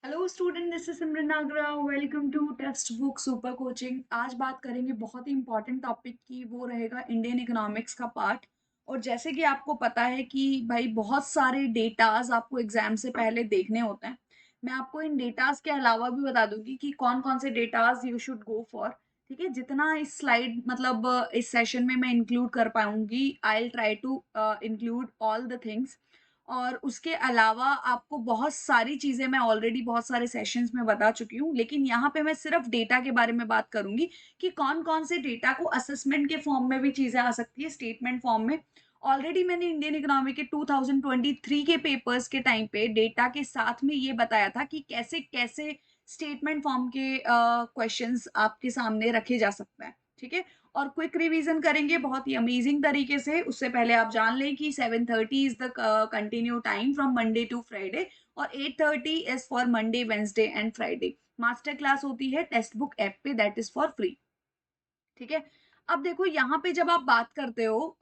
Hello student, this is Simran Nagra. Welcome to textbook super coaching. आज बात करेंगे बहुत ही इंपॉर्टेंट टॉपिक की, वो रहेगा इंडियन इकोनॉमिक्स का पार्ट। और जैसे कि आपको पता है कि भाई बहुत सारे डेटाज आपको एग्जाम से पहले देखने होते हैं। मैं आपको इन डेटाज के अलावा भी बता दूंगी कि कौन कौन से datas you should go for. ठीक है, जितना इस स्लाइड मतलब इस सेशन में मैं इंक्लूड कर पाऊंगी, I will try to include all the things. और उसके अलावा आपको बहुत सारी चीज़ें मैं ऑलरेडी बहुत सारे सेशंस में बता चुकी हूँ, लेकिन यहाँ पे मैं सिर्फ डेटा के बारे में बात करूँगी कि कौन-कौन से डेटा को असेसमेंट के फॉर्म में भी चीज़ें आ सकती है, स्टेटमेंट फॉर्म में। ऑलरेडी मैंने इंडियन इकोनॉमी के 2023 के पेपर्स के टाइम पे डेटा के साथ में ये बताया था कि कैसे-कैसे स्टेटमेंट फॉर्म के क्वेश्चंस आपके सामने रखे जा सकते हैं, ठीक है? और क्विक रिवीजन करेंगे बहुत ही अमेजिंग तरीके से। उससे पहले आप जान लें कि 7:30 is the continue time from Monday to Friday और 8:30 is for Monday, Wednesday and Friday. Master class होती है टेक्स्ट बुक ऐप पे, दैट इज फॉर फ्री। ठीक है, अब देखो यहाँ पे जब आप बात करते हो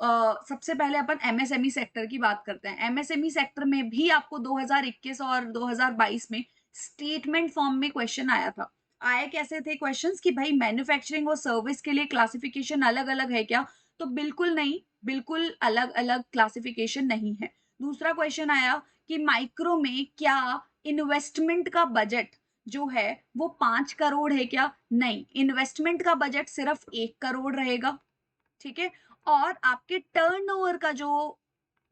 सबसे पहले अपन एमएसएमई सेक्टर की बात करते हैं। एमएसएमई सेक्टर में भी आपको 2021 और 2022 में स्टेटमेंट फॉर्म में क्वेश्चन आया था। आए कैसे थे क्वेश्चंस कि भाई मैन्युफैक्चरिंग और सर्विस के लिए क्लासिफिकेशन अलग अलग है क्या? तो बिल्कुल नहीं, बिल्कुल अलग अलग क्लासिफिकेशन नहीं है। दूसरा क्वेश्चन आया कि माइक्रो में क्या इन्वेस्टमेंट का बजट जो है वो 5 करोड़ है क्या? नहीं, इन्वेस्टमेंट का बजट सिर्फ 1 करोड़ रहेगा। ठीक है, और आपके टर्नओवर का जो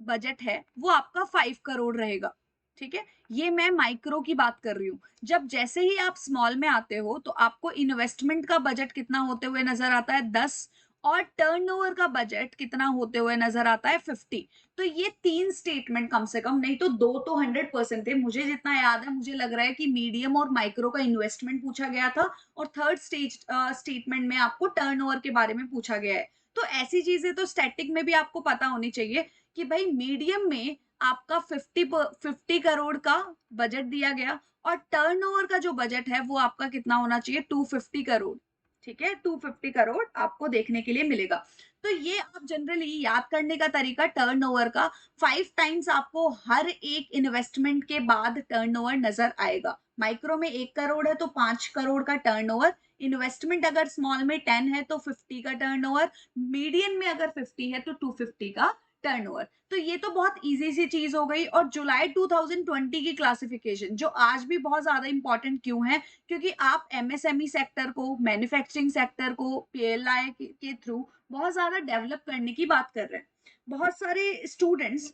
बजट है वो आपका 5 करोड़ रहेगा। ठीक है, ये मैं माइक्रो की बात कर रही हूँ। जब जैसे ही आप स्मॉल में आते हो तो आपको इन्वेस्टमेंट का बजट कितना होते हुए नजर आता है? 10। और टर्नओवर का बजट कितना होते हुए नजर आता है? 50। तो ये तीन स्टेटमेंट कम से कम, नहीं तो दो तो 100% थे। मुझे जितना याद है, मुझे लग रहा है कि मीडियम और माइक्रो का इन्वेस्टमेंट पूछा गया था और थर्ड स्टेटमेंट में आपको टर्नओवर के बारे में पूछा गया है। तो ऐसी चीजें तो स्टैटिक में भी आपको पता होनी चाहिए कि भाई मीडियम में आपका 50 करोड़ का बजट दिया गया और टर्नओवर का जो बजट है वो आपका कितना होना चाहिए? 250 करोड़। ठीक है, 250 करोड़ आपको देखने के लिए मिलेगा। तो ये आप जनरली याद करने का तरीका टर्नओवर का, 5 टाइम्स आपको हर एक इन्वेस्टमेंट के बाद टर्नओवर नजर आएगा। माइक्रो में 1 करोड़ है तो 5 करोड़ का टर्नओवर। इन्वेस्टमेंट अगर स्मॉल में 10 है तो 50 का टर्नओवर। मीडियम में अगर 50 है तो 250 का टर्नओवर। तो ये तो बहुत इजी सी चीज हो गई। और जुलाई 2020 की क्लासिफिकेशन जो आज भी बहुत ज्यादा इंपॉर्टेंट क्यों है? क्योंकि आप एमएसएमई सेक्टर को, मैन्युफैक्चरिंग सेक्टर को पीएलआई के थ्रू बहुत ज्यादा डेवलप करने की बात कर रहे हैं। बहुत सारे स्टूडेंट्स,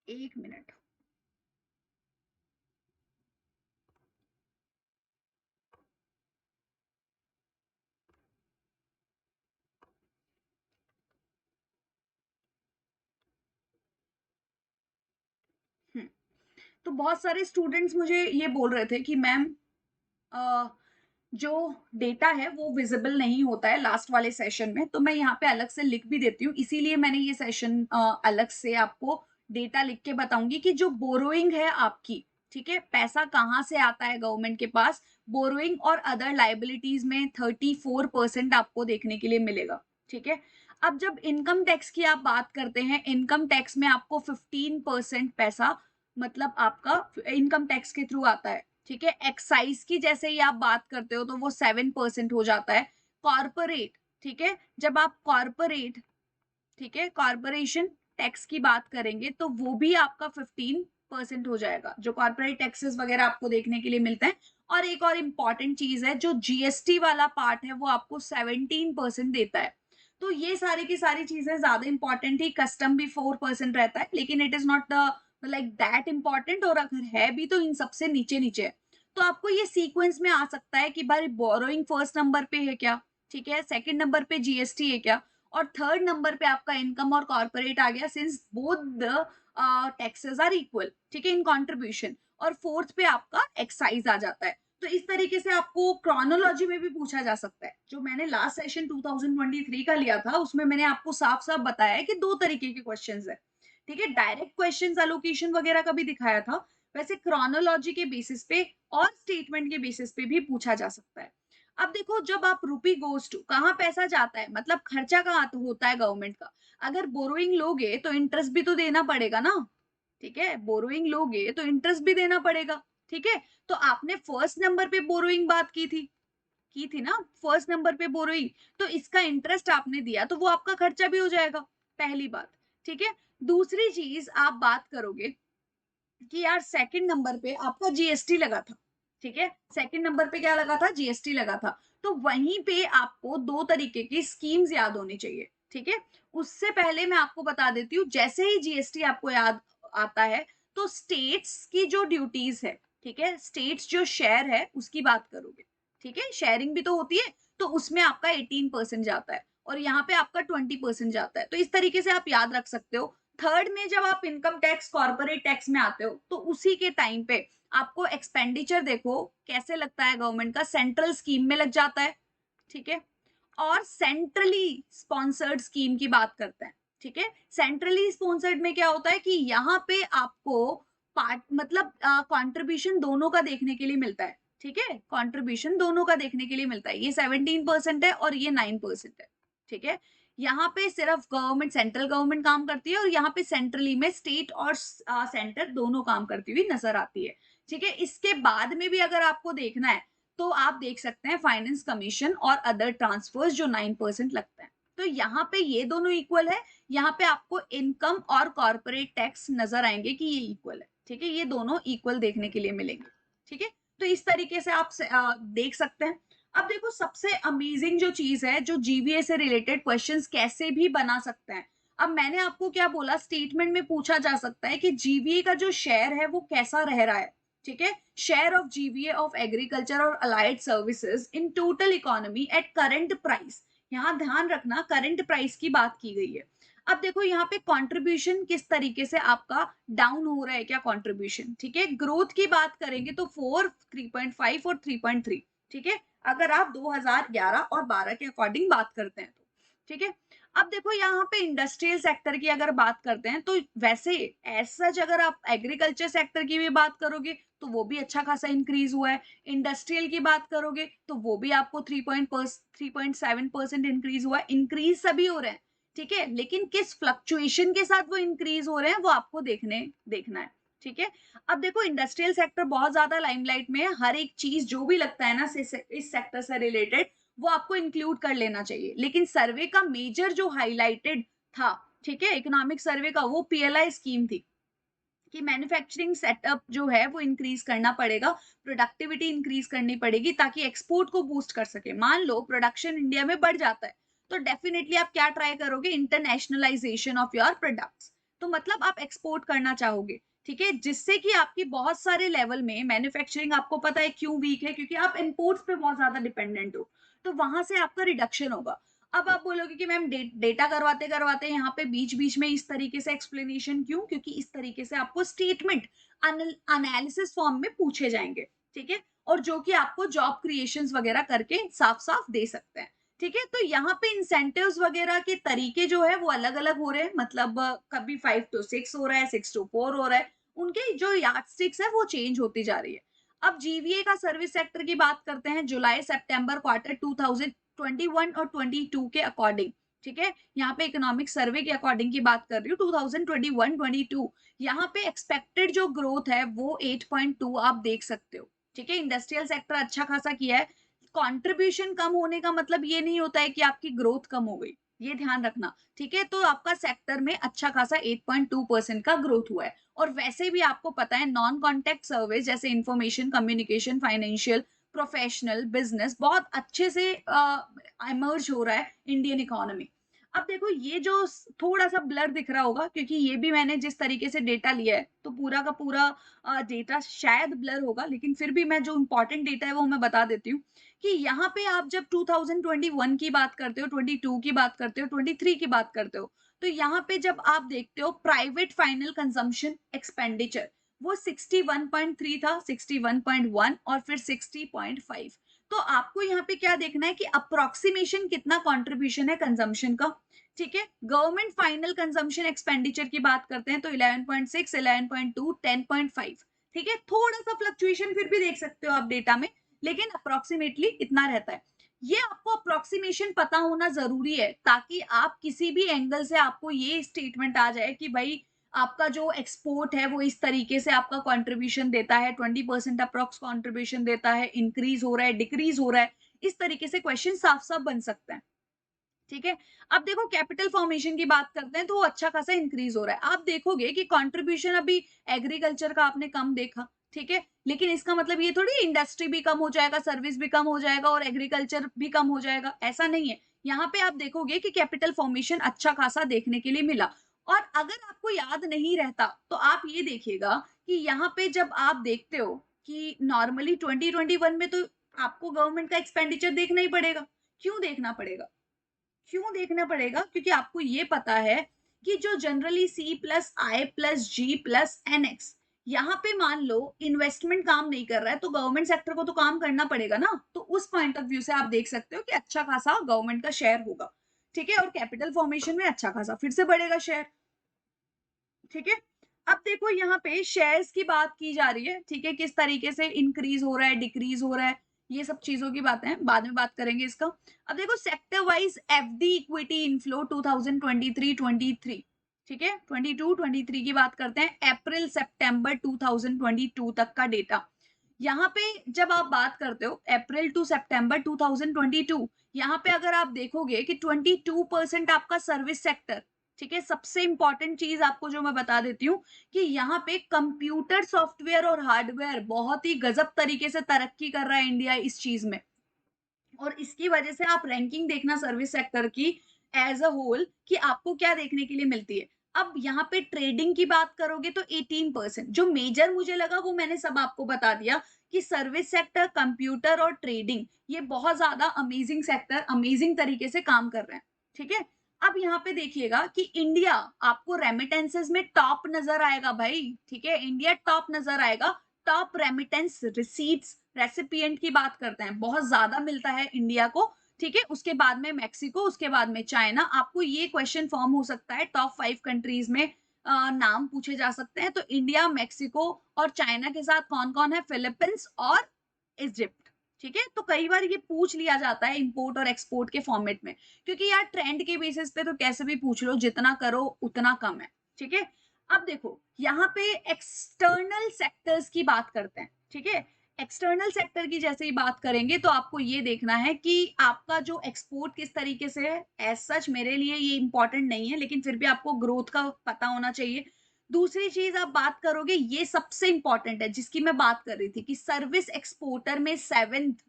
एक मिनट। हम्म, तो बहुत सारे स्टूडेंट्स मुझे ये बोल रहे थे कि मैम जो डेटा है वो विजिबल नहीं होता है लास्ट वाले सेशन में। तो मैं यहाँ पे अलग से लिख भी देती हूँ, इसीलिए मैंने ये सेशन अलग से आपको डेटा लिख के बताऊंगी कि जो बोरोइंग है आपकी, ठीक है, पैसा कहाँ से आता है गवर्नमेंट के पास। बोरोइंग और अदर लाइबिलिटीज में 34% आपको देखने के लिए मिलेगा। ठीक है, अब जब इनकम टैक्स की आप बात करते हैं, इनकम टैक्स में आपको 15% पैसा मतलब आपका इनकम टैक्स के थ्रू आता है। ठीक है, एक्साइज की जैसे ही आप बात करते हो तो वो 7% हो जाता है। कॉर्पोरेट, ठीक है, जब आप कॉर्पोरेट, ठीक है, कॉर्पोरेशन टैक्स की बात करेंगे तो वो भी आपका 15% हो जाएगा, जो कॉर्पोरेट टैक्सेस वगैरह आपको देखने के लिए मिलते हैं। और एक और इम्पॉर्टेंट चीज है, जो जीएसटी वाला पार्ट है वो आपको 17% देता है। तो ये सारी की सारी चीजें ज्यादा इंपॉर्टेंट ही। कस्टम भी 4% रहता है, लेकिन it is not like that important, और अगर है भी तो इन सबसे नीचे नीचे है। तो आपको ये सीक्वेंस में आ सकता है कि भाई बोरोइंग फर्स्ट नंबर पे है क्या? ठीक है, सेकंड नंबर पे जीएसटी है क्या? और थर्ड नंबर पे आपका इनकम और कॉर्पोरेट आ गया, since both the taxes are equal, ठीक है, इन कंट्रीब्यूशन। और फोर्थ पे आपका एक्साइज आ जाता है। तो इस तरीके से आपको क्रोनोलॉजी में भी पूछा जा सकता है। जो मैंने लास्ट सेशन 2023 का लिया था उसमें मैंने आपको साफ साफ बताया है कि दो तरीके के क्वेश्चंस है। ठीक है, डायरेक्ट क्वेश्चंस अलोकेशन वगैरह का भी दिखाया था। वैसे क्रोनोलॉजी के बेसिस पे और स्टेटमेंट के बेसिस पे भी पूछा जा सकता है। अब देखो, जब आप रुपी गोज टू कहाँ पैसा जाता है, मतलब खर्चा कहाँ तो होता है गवर्नमेंट का। अगर बोरोइंग लोगे तो इंटरेस्ट भी तो देना पड़ेगा ना। ठीक है, बोरोइंग लोगे तो इंटरेस्ट भी देना पड़ेगा। ठीक है? तो आपने फर्स्ट नंबर पे बोरोइंग बात की थी ना, फर्स्ट नंबर पे बोरोइंग, तो इसका इंटरेस्ट आपने दिया तो वो आपका खर्चा भी हो जाएगा, पहली बात, ठीक है? दूसरी चीज़ आप बात करोगे कि यार सेकंड नंबर पे आपका जीएसटी लगा था, ठीक है? सेकंड नंबर पे क्या लगा था? जीएसटी लगा था। तो वहीं पे आपको 2 तरीके की स्कीम्स याद होनी चाहिए, ठीक है? उससे पहले मैं आपको बता देती हूँ, जैसे ही जीएसटी आपको याद आता है, तो स्टेट्स की जो ड्यूटीज़ है, ठीक है? स्टेट्स जो शेयर है, उसकी बात करोगे, ठीक है? शेयरिंग भी तो होती है, तो उसमें आपका 18% जाता है और यहाँ पे आपका 20% जाता है। तो इस तरीके से आप याद रख सकते हो। थर्ड में जब आप इनकम टैक्स, कॉर्पोरेट टैक्स में आते हो, तो उसी के टाइम पे आपको एक्सपेंडिचर देखो कैसे लगता है गवर्नमेंट का, सेंट्रल स्कीम में लग जाता है, ठीक है? और सेंट्रली स्पॉन्सर्ड स्कीम की बात करते हैं, ठीक है? सेंट्रली स्पॉन्सर्ड में क्या होता है कि यहाँ पे आपको पार्ट मतलब कंट्रीब्यूशन दोनों का देखने के लिए मिलता है, ठीक है? कंट्रीब्यूशन दोनों का देखने के लिए मिलता है। ये 17% है और ये 9% है, ठीक है? यहाँ पे सिर्फ गवर्नमेंट, सेंट्रल गवर्नमेंट काम करती है और यहाँ पे सेंट्रली में स्टेट और सेंटर दोनों काम करती हुई नजर आती है, ठीक है? इसके बाद में भी अगर आपको देखना है तो आप देख सकते हैं फाइनेंस कमीशन और अदर ट्रांसफर्स जो 9% लगता है। तो यहाँ पे ये दोनों इक्वल है, यहाँ पे आपको इनकम और कॉर्पोरेट टैक्स नजर आएंगे कि ये इक्वल है, ठीक है? ये दोनों इक्वल देखने के लिए मिलेंगे, ठीक है? तो इस तरीके से आप देख सकते हैं। अब देखो सबसे अमेजिंग जो चीज है, जो जीवीए से रिलेटेड क्वेश्चंस कैसे भी बना सकते हैं। अब मैंने आपको क्या बोला, स्टेटमेंट में पूछा जा सकता है कि जीवीए का जो शेयर है वो कैसा रह रहा है, ठीक है? Share of GVA of agriculture और allied services in total economy at current price. यहाँ ध्यान रखना करंट प्राइस की बात की गई है। अब देखो यहाँ पे कंट्रीब्यूशन किस तरीके से आपका डाउन हो रहा है, क्या कंट्रीब्यूशन, ठीक है? ग्रोथ की बात करेंगे तो 4, 3.5 और 3.3, ठीक है? अगर आप 2011 और 12 के अकॉर्डिंग बात करते हैं तो, ठीक है? अब देखो यहाँ पे इंडस्ट्रियल सेक्टर की अगर बात करते हैं तो वैसे एज सच अगर आप एग्रीकल्चर सेक्टर की भी बात करोगे तो वो भी अच्छा खासा इंक्रीज हुआ है। इंडस्ट्रियल की बात करोगे तो वो भी आपको 3.7% इंक्रीज हुआ है। इंक्रीज सभी हो रहे हैं, ठीक है? लेकिन किस फ्लक्चुएशन के साथ वो इंक्रीज हो रहे हैं वो आपको देखना है, ठीक है? अब देखो इंडस्ट्रियल सेक्टर बहुत ज्यादा लाइमलाइट में है, हर एक चीज जो भी लगता है ना इस सेक्टर से रिलेटेड वो आपको इंक्लूड कर लेना चाहिए। लेकिन सर्वे का मेजर जो हाईलाइटेड था, ठीक है, इकोनॉमिक सर्वे का, वो पीएलआई स्कीम थी कि मैन्युफैक्चरिंग सेटअप जो है वो इंक्रीज करना पड़ेगा, प्रोडक्टिविटी इंक्रीज करनी पड़ेगी ताकि एक्सपोर्ट को बूस्ट कर सके। मान लो प्रोडक्शन इंडिया में बढ़ जाता है तो डेफिनेटली आप क्या ट्राई करोगे, इंटरनेशनलाइजेशन ऑफ योर प्रोडक्ट्स। तो मतलब आप एक्सपोर्ट करना चाहोगे, ठीक है? जिससे कि आपकी बहुत सारे लेवल में मैन्युफैक्चरिंग, आपको पता है क्यों वीक है, क्योंकि आप इंपोर्ट्स पे बहुत ज्यादा डिपेंडेंट हो, तो वहां से आपका रिडक्शन होगा। अब आप बोलोगे कि मैम डेटा करवाते करवाते यहाँ पे बीच बीच में इस तरीके से एक्सप्लेनेशन क्यों? क्योंकि इस तरीके से आपको स्टेटमेंट एनालिसिस फॉर्म में पूछे जाएंगे, ठीक है? और जो कि आपको जॉब क्रिएशंस वगैरह करके साफ साफ दे सकते हैं, ठीक है? तो यहाँ पे इंसेंटिव्स वगैरह के तरीके जो है वो अलग अलग हो रहे हैं, मतलब कभी 5 to 6 हो रहा है, 6 to 4 हो रहा है, उनके जो यार्डस्टिक्स है वो चेंज होती जा रही है। अब जीवीए का सर्विस सेक्टर की बात करते हैं, जुलाई सितंबर क्वार्टर 2021 और 22 के अकॉर्डिंग, ठीक है? यहाँ पे इकोनॉमिक सर्वे के अकॉर्डिंग की बात कर रही हूँ, 2021-22। यहाँ पे एक्सपेक्टेड जो ग्रोथ है वो 8.2 आप देख सकते हो, ठीक है? इंडस्ट्रियल सेक्टर अच्छा खासा किया है। कंट्रीब्यूशन कम होने का मतलब ये नहीं होता है कि आपकी ग्रोथ कम हो गई, ये ध्यान रखना, ठीक है? तो आपका सेक्टर में अच्छा खासा 8.2% का ग्रोथ हुआ है। और वैसे भी आपको पता है नॉन कॉन्टेक्ट सर्विस जैसे information communication, financial, professional, business बहुत अच्छे से इमर्ज हो रहा है इंडियन इकोनॉमी। अब देखो ये जो थोड़ा सा ब्लर दिख रहा होगा, क्योंकि ये भी मैंने जिस तरीके से डेटा लिया है तो पूरा का पूरा डेटा शायद ब्लर होगा, लेकिन फिर भी मैं जो इंपॉर्टेंट डेटा है वो मैं बता देती हूँ कि यहाँ पे आप जब 2021 की बात करते हो, 22 की बात करते हो, 23 की बात करते हो, तो यहाँ पे जब आप देखते हो प्राइवेट फाइनल कंजम्पशन एक्सपेंडिचर, वो 61.3 था, 61.1 और फिर 60.5। तो आपको यहाँ पे क्या देखना है कि अप्रोक्सीमेशन कितना कंट्रीब्यूशन है कंजम्पशन का, ठीक है? गवर्नमेंट फाइनल कंजम्पशन एक्सपेंडिचर की बात करते हैं तो 11.6, 11.2, 10.5, ठीक है? थोड़ा सा फ्लक्चुएशन फिर भी देख सकते हो आप डेटा में, लेकिन अप्रोक्सीमेटली इतना रहता है। ये आपको अप्रोक्सीमेशन पता होना जरूरी है ताकि आप किसी भी एंगल से आपको ये स्टेटमेंट आ जाए कि भाई आपका जो एक्सपोर्ट है वो इस तरीके से आपका कंट्रीब्यूशन देता है, 20% अप्रॉक्स कंट्रीब्यूशन देता है, इंक्रीज हो रहा है, डिक्रीज हो रहा है, इस तरीके से क्वेश्चन साफ-साफ बन सकते हैं। ठीक है। अब देखो कैपिटल फॉर्मेशन की बात करते हैं तो वो अच्छा खासा इंक्रीज हो रहा है। आप देखोगे कि कंट्रीब्यूशन अभी एग्रीकल्चर का आपने कम देखा, ठीक है, लेकिन इसका मतलब ये थोड़ी इंडस्ट्री भी कम हो जाएगा, सर्विस भी कम हो जाएगा और एग्रीकल्चर भी कम हो जाएगा, ऐसा नहीं है। यहाँ पे आप देखोगे कि कैपिटल फॉर्मेशन अच्छा खासा देखने के लिए मिला। और अगर आपको याद नहीं रहता तो आप ये देखिएगा कि यहाँ पे जब आप देखते हो कि नॉर्मली 2021 में तो आपको गवर्नमेंट का एक्सपेंडिचर देखना ही पड़ेगा। क्यों देखना पड़ेगा? क्यों देखना पड़ेगा? क्योंकि आपको ये पता है कि जो जनरली सी प्लस आई प्लस जी प्लस एन एक्स, यहाँ पे मान लो इन्वेस्टमेंट काम नहीं कर रहा है तो गवर्नमेंट सेक्टर को तो काम करना पड़ेगा ना। तो उस पॉइंट ऑफ व्यू से आप देख सकते हो कि अच्छा खासा गवर्नमेंट का शेयर होगा, ठीक है, और कैपिटल फॉर्मेशन में अच्छा खासा फिर से बढ़ेगा शेयर, ठीक है। अब देखो यहाँ पे शेयर्स की बात की जा रही है, ठीक है, किस तरीके से इंक्रीज हो रहा है, डिक्रीज हो रहा है, ये सब चीजों की बातें हैं, बाद में बात करेंगे इसका। अब देखो sector wise FD equity inflow 2023-23, ठीक है, 22-23 की बात करते हैं, अप्रैल सितंबर 2022 तक का डेटा। यहाँ पे जब आप बात करते हो अप्रैल टू सितंबर 2022, यहाँ पे अगर आप देखोगे कि 22% आपका सर्विस सेक्टर, ठीक है, सबसे इंपॉर्टेंट चीज आपको जो मैं बता देती हूँ कि यहाँ पे कंप्यूटर सॉफ्टवेयर और हार्डवेयर बहुत ही गजब तरीके से तरक्की कर रहा है इंडिया इस चीज में। और इसकी वजह से आप रैंकिंग देखना सर्विस सेक्टर की एज अ होल कि आपको क्या देखने के लिए मिलती है। अब यहाँ पे ट्रेडिंग की बात करोगे तो 18%, जो मेजर मुझे लगा वो मैंने सब आपको बता दिया कि सर्विस सेक्टर, कंप्यूटर और ट्रेडिंग ये बहुत ज्यादा अमेजिंग सेक्टर, अमेजिंग तरीके से काम कर रहे हैं, ठीक है। अब यहाँ पे देखिएगा कि इंडिया आपको रेमिटेंसेस में टॉप नजर आएगा भाई, ठीक है, इंडिया टॉप नजर आएगा। टॉप रेमिटेंस रिसीट्स रेसिपिएंट की बात करते हैं, बहुत ज्यादा मिलता है इंडिया को, ठीक है, उसके बाद में मैक्सिको, उसके बाद में चाइना। आपको ये क्वेश्चन फॉर्म हो सकता है टॉप 5 कंट्रीज में नाम पूछे जा सकते हैं, तो इंडिया, मैक्सिको और चाइना के साथ कौन कौन है? फिलीपींस और इजिप्ट, ठीक है। तो कई बार ये पूछ लिया जाता है इंपोर्ट और एक्सपोर्ट के फॉर्मेट में, क्योंकि यार ट्रेंड के बेसिस पे तो कैसे भी पूछ लो, जितना करो उतना कम है, ठीक है। अब देखो यहाँ पे एक्सटर्नल सेक्टर्स की बात करते हैं, ठीक है। एक्सटर्नल सेक्टर की जैसे ही बात करेंगे तो आपको ये देखना है कि आपका जो एक्सपोर्ट किस तरीके से है। एज सच मेरे लिए ये इंपॉर्टेंट नहीं है, लेकिन फिर भी आपको ग्रोथ का पता होना चाहिए। दूसरी चीज आप बात करोगे, ये सबसे इंपॉर्टेंट है जिसकी मैं बात कर रही थी कि सर्विस एक्सपोर्टर में 7th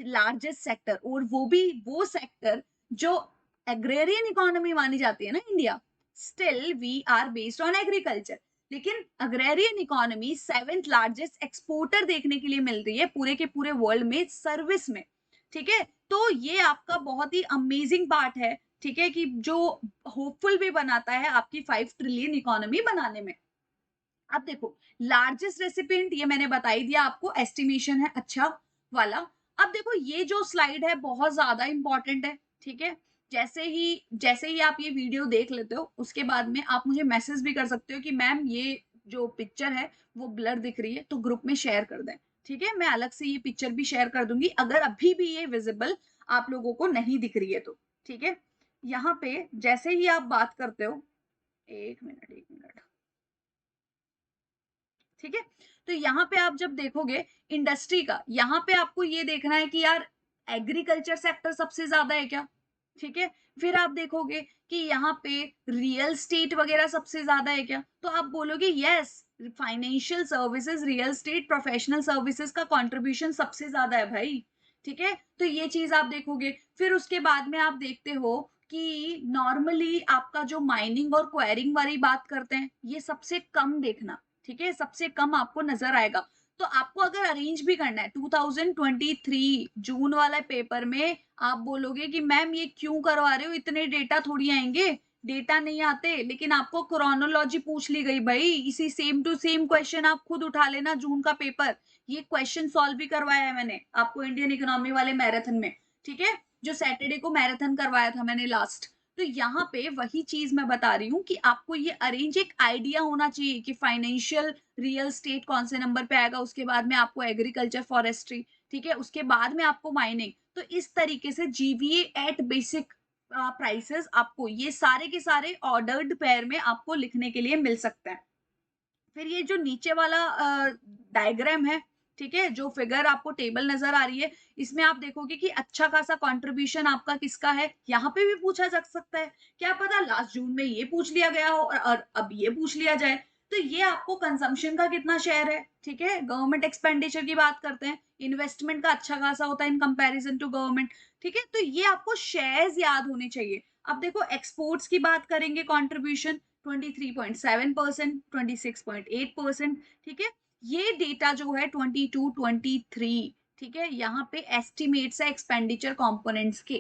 लार्जेस्ट सेक्टर, और वो भी वो सेक्टर जो एग्रेरियन इकोनॉमी मानी जाती है ना India, still we are based on agriculture, लेकिन agrarian economy 7th largest exporter देखने के लिए मिल रही है पूरे के पूरे वर्ल्ड में सर्विस में, ठीक है। तो ये आपका बहुत ही अमेजिंग पार्ट है, ठीक है, कि जो होपफुल भी बनाता है आपकी 5 ट्रिलियन इकोनॉमी बनाने में। अब देखो लार्जेस्ट रेसिपिएंट ये मैंने बता ही दिया आपको, एस्टिमेशन है अच्छा वाला। अब देखो ये जो स्लाइड है बहुत ज्यादा इंपॉर्टेंट है, ठीक है। जैसे ही आप ये वीडियो देख लेते हो उसके बाद में आप मुझे मैसेज भी कर सकते हो कि मैम ये जो पिक्चर है वो ब्लर दिख रही है, तो ग्रुप में शेयर कर दें, ठीक है। मैं अलग से ये पिक्चर भी शेयर कर दूंगी अगर अभी भी ये विजिबल आप लोगों को नहीं दिख रही है तो, ठीक है। यहाँ पे जैसे ही आप बात करते हो, एक मिनट, ठीक है। तो यहाँ पे आप जब देखोगे इंडस्ट्री का, यहाँ पे आपको ये देखना है कि यार एग्रीकल्चर सेक्टर सबसे ज्यादा है क्या, ठीक है। फिर आप देखोगे कि यहाँ पे रियल स्टेट वगैरह सबसे ज्यादा है क्या, तो आप बोलोगे yes, financial services, real estate, professional services का कंट्रीब्यूशन सबसे ज्यादा है भाई, ठीक है। तो ये चीज आप देखोगे। फिर उसके बाद में आप देखते हो कि नॉर्मली आपका जो माइनिंग और क्वायरिंग वाली बात करते हैं ये सबसे कम देखना, ठीक है, सबसे कम आपको नजर आएगा। तो आपको अगर अरेंज भी करना है 2023 जून वाला पेपर में, आप बोलोगे कि मैम ये क्यों करवा रहे हो, इतने डेटा थोड़ी आएंगे, डेटा नहीं आते, लेकिन आपको क्रोनोलॉजी पूछ ली गई भाई, इसी सेम टू सेम क्वेश्चन आप खुद उठा लेना जून का पेपर, ये क्वेश्चन सॉल्व भी करवाया है मैंने आपको इंडियन इकोनॉमी वाले मैराथन में, ठीक है, जो सैटरडे को मैराथन करवाया था मैंने लास्ट। तो यहाँ पे वही चीज मैं बता रही हूँ कि आपको ये अरेंज एक आइडिया होना चाहिए कि फाइनेंशियल, रियल स्टेट कौन से नंबर पे आएगा, उसके बाद में आपको एग्रीकल्चर, फॉरेस्ट्री, ठीक है, उसके बाद में आपको माइनिंग। तो इस तरीके से जीवीए एट बेसिक प्राइसेस आपको ये सारे के सारे ऑर्डर्ड पेयर में आपको लिखने के लिए मिल सकते हैं। फिर ये जो नीचे वाला डायग्राम है, ठीक है, जो फिगर आपको टेबल नजर आ रही है, इसमें आप देखोगे कि अच्छा खासा कंट्रीब्यूशन आपका किसका है, यहाँ पे भी पूछा जा सकता है। क्या पता लास्ट जून में ये पूछ लिया गया हो और अब ये पूछ लिया जाए। तो ये आपको कंजम्पशन का कितना शेयर है, ठीक है, गवर्नमेंट एक्सपेंडिचर की बात करते हैं, इन्वेस्टमेंट का अच्छा खासा होता है इन कंपैरिजन टू गवर्नमेंट, ठीक है। तो ये आपको शेयर्स याद होने चाहिए। अब देखो एक्सपोर्ट्स की बात करेंगे, कंट्रीब्यूशन 23.7%, 26.8%, ठीक है। ये डेटा जो है 22, 23, ठीक है, यहाँ पे एस्टिमेट्स है एक्सपेंडिचर कंपोनेंट्स के,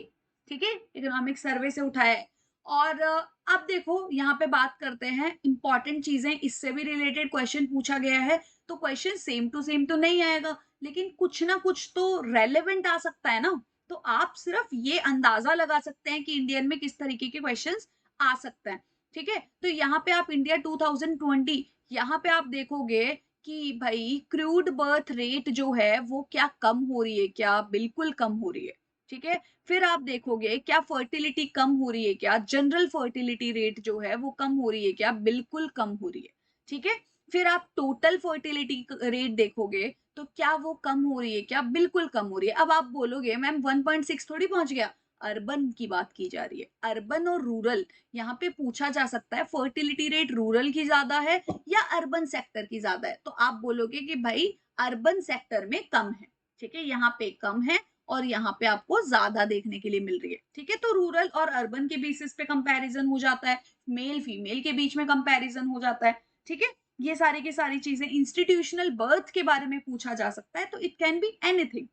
ठीक है, इकोनॉमिक सर्वे से उठाया है। और अब देखो यहाँ पे बात करते हैं इंपॉर्टेंट चीजें, इससे भी रिलेटेड क्वेश्चन पूछा गया है। तो क्वेश्चन सेम टू सेम तो नहीं आएगा, लेकिन कुछ ना कुछ तो रेलेवेंट आ सकता है ना। तो आप सिर्फ ये अंदाजा लगा सकते हैं कि इंडियन में किस तरीके के क्वेश्चंस आ सकते हैं, ठीक है। तो यहाँ पे आप इंडिया 2020, यहाँ पे आप देखोगे कि भाई क्रूड बर्थ रेट जो है वो क्या कम हो रही है, क्या बिल्कुल कम हो रही है, ठीक है। फिर आप देखोगे क्या फर्टिलिटी कम हो रही है, क्या जनरल फर्टिलिटी रेट जो है वो कम हो रही है, क्या बिल्कुल कम हो रही है, ठीक है। फिर आप टोटल फर्टिलिटी रेट देखोगे तो क्या वो कम हो रही है, क्या बिल्कुल कम हो रही है। अब आप बोलोगे मैम 1.6 थोड़ी पहुंच गया, अर्बन की बात की जा रही है, अर्बन और रूरल। यहाँ पे पूछा जा सकता है फर्टिलिटी रेट रूरल की ज्यादा है या अर्बन सेक्टर की ज्यादा है, तो आप बोलोगे कि भाई अर्बन सेक्टर में कम है, ठीक है, यहाँ पे कम है और यहाँ पे आपको ज्यादा देखने के लिए मिल रही है, ठीक है। तो रूरल और अर्बन के बेसिस पे कंपैरिजन हो जाता है, मेल फीमेल के बीच में कंपैरिजन हो जाता है, ठीक है। ये सारी की सारी चीजें, इंस्टीट्यूशनल बर्थ के बारे में पूछा जा सकता है, तो इट कैन बी एनीथिंग।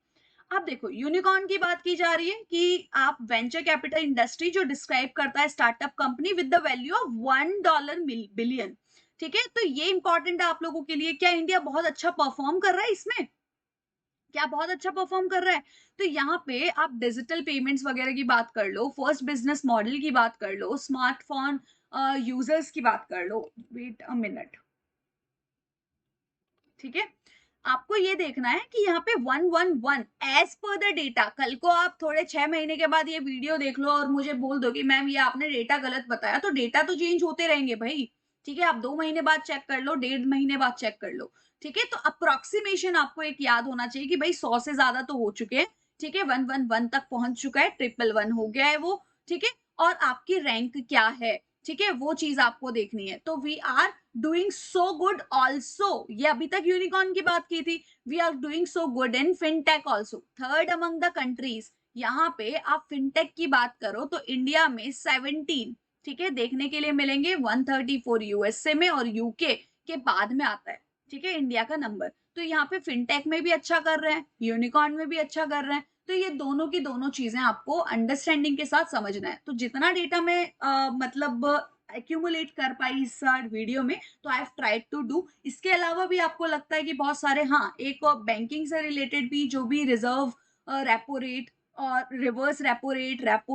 अब देखो यूनिकॉर्न की बात की जा रही है कि आप वेंचर कैपिटल इंडस्ट्री जो डिस्क्राइब करता है startup company with the value of $1 billion, ठीक है। तो ये इंपॉर्टेंट है आप लोगों के लिए, क्या इंडिया बहुत अच्छा परफॉर्म कर रहा है इसमें, क्या बहुत अच्छा परफॉर्म कर रहा है। तो यहाँ पे आप डिजिटल पेमेंट्स वगैरह की बात कर लो, फर्स्ट बिजनेस मॉडल की बात कर लो, स्मार्टफोन यूजर्स की बात कर लो, वेट अ मिनट, ठीक है। आपको ये देखना है कि यहाँ पे 111 एज पर द डेटा, कल को आप थोड़े 6 महीने के बाद ये वीडियो देख लो और मुझे बोल दो कि मैम ये आपने डेटा गलत बताया, तो डेटा तो चेंज होते रहेंगे भाई, ठीक है। आप 2 महीने बाद चेक कर लो, 1.5 महीने बाद चेक कर लो, ठीक है। तो अप्रोक्सीमेशन आपको एक याद होना चाहिए कि भाई 100 से ज्यादा तो हो चुके हैं, ठीक है, 111 तक पहुंच चुका है, 111 हो गया है वो, ठीक है। और आपकी रैंक क्या है, ठीक है, वो चीज आपको देखनी है। तो we are doing so good also, ये अभी तक यूनिकॉर्न की बात की थी, we are doing so good in fintech also, third among the countries. यहाँ पे आप फिनटेक की बात करो तो इंडिया में 17, ठीक है, देखने के लिए मिलेंगे, 134 यूएसए में और यूके के बाद में आता है, ठीक है, इंडिया का नंबर। तो यहाँ पे फिनटेक में भी अच्छा कर रहे हैं, यूनिकॉर्न में भी अच्छा कर रहे हैं। तो ये दोनों की दोनों चीजें आपको अंडरस्टैंडिंग के साथ समझना है। तो जितना डेटा मैं मतलब एक्यूमुलेट कर पाई इस वीडियो में, तो I have tried to do. इसके अलावा भी आपको लगता है कि बहुत सारे, हाँ, एक बैंकिंग से रिलेटेड भी जो भी रिजर्व रेपो रेट और रिवर्स रेपो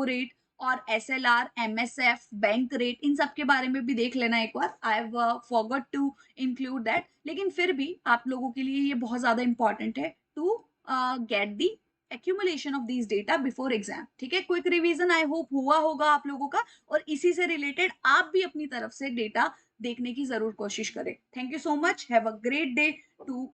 रेट और एसएलआर, एमएसएफ, बैंक रेट, इन सब के बारे में भी देख लेना एक बार। I have forgot to include that, लेकिन फिर भी आप लोगों के लिए ये बहुत ज्यादा इंपॉर्टेंट है to get the accumulation of these data before exam, ठीक है। क्विक रिवीजन आई होप हुआ होगा आप लोगों का, और इसी से रिलेटेड आप भी अपनी तरफ से डेटा देखने की जरूर कोशिश करें। Thank you so much, have a great day to